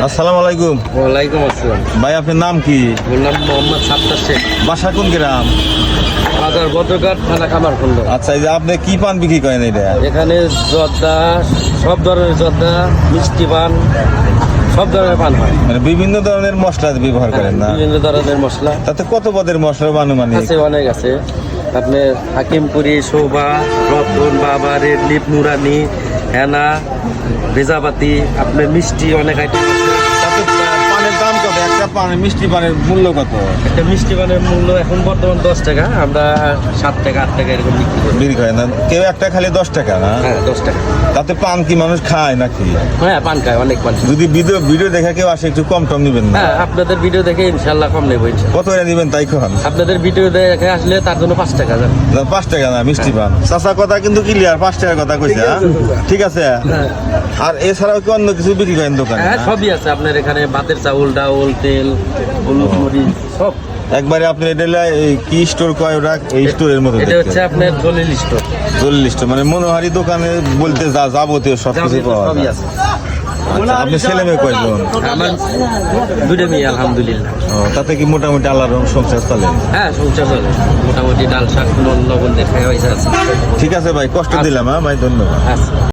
আসসালামু আলাইকুম। ওয়ালাইকুম আসসালাম। ভাই আপনার নাম কি? ওর নাম মোহাম্মদ সাত্তার শেখ। বাসা কোন গ্রাম? বাজার বদ্রঘাট, থানা কামারখন্দ। আচ্ছা, এই যে আপনি কি পান বিক্রি করেন এটা? এখানে জর্দা, সব ধরনের জর্দা, মিষ্টি পান, সব ধরনের পান হয়। মানে বিভিন্ন ধরনের মশলা ব্যবহার করেন না? বিভিন্ন ধরনের মশলা তাতে কত পদের মশলা বানুমানিক? আছে, অনেক আছে। আপনার হাকিমপুরি, শোভা, রতন, বাবা, রেড লিপ, নুরানি, হেনা, ভেজাবাতি, আপনার মিষ্টি, অনেক আইটেম আছে। তাতে পানের দাম কত? একটা পানের মিষ্টি পানের মূল্য কত? একটা মিষ্টি পানের মূল্য এখন বর্তমান 10 টাকা, আমরা 7 টাকা 8 টাকা এরকম বিক্রি করি। বিক্রি করেন না? কেউ একটা খালি 10 টাকা না? হ্যাঁ, 10 টাকা। তাতে পান কি মানুষ খায় নাকি? হ্যাঁ, পান খায়, অনেক পান। যদি ভিডিও দেখে কেউ আসে একটু কম টম নিবেন না? হ্যাঁ, আপনাদের ভিডিও দেখে ইনশাল্লাহ কম নেবো ইনশাল্লাহ। কত করে নিবেন তাই খান? আপনাদের ভিডিও দেখে আসলে তার জন্য 5 টাকা যাবে। 5 টাকা না মিষ্টি পান? চাচা কথা কিন্তু ক্লিয়ার, 5 টাকার কথা কইছে। হ্যাঁ, ঠিক আছে। আর এছাড়াও কি অন্য কিছু বিক্রি করেন দোকানে? হ্যাঁ, সবই আছে আপনার এখানে। ভাতের চাউল, ডাউল, তেল, হলুদ, মরিচ, সব। একবারে আপনি এটা এই কি স্টোর কয় ওটা? এই স্টোরের মতো এটা হচ্ছে আপনার দলিল স্টোর। দলিল স্টোর মানে মনোহারি দোকানে বলতে যা যাবতীয় সব কিছু পাওয়া সবই যায়। আছে। আচ্ছা, আপনি ছেলে মেয়ে কয়জন? আমার 2টা মেয়ে, আলহামদুলিল্লাহ। ও, তাতে কি মোটামুটি আল্লাহর রহমতে সংসার চলে? হ্যাঁ, সংসার চলে মোটামুটি। ডাল শাক লবণ দেখে হয়েছে আছে। ঠিক আছে ভাই, কষ্ট দিলাম। হ্যাঁ ভাই, ধন্যবাদ। আচ্ছা।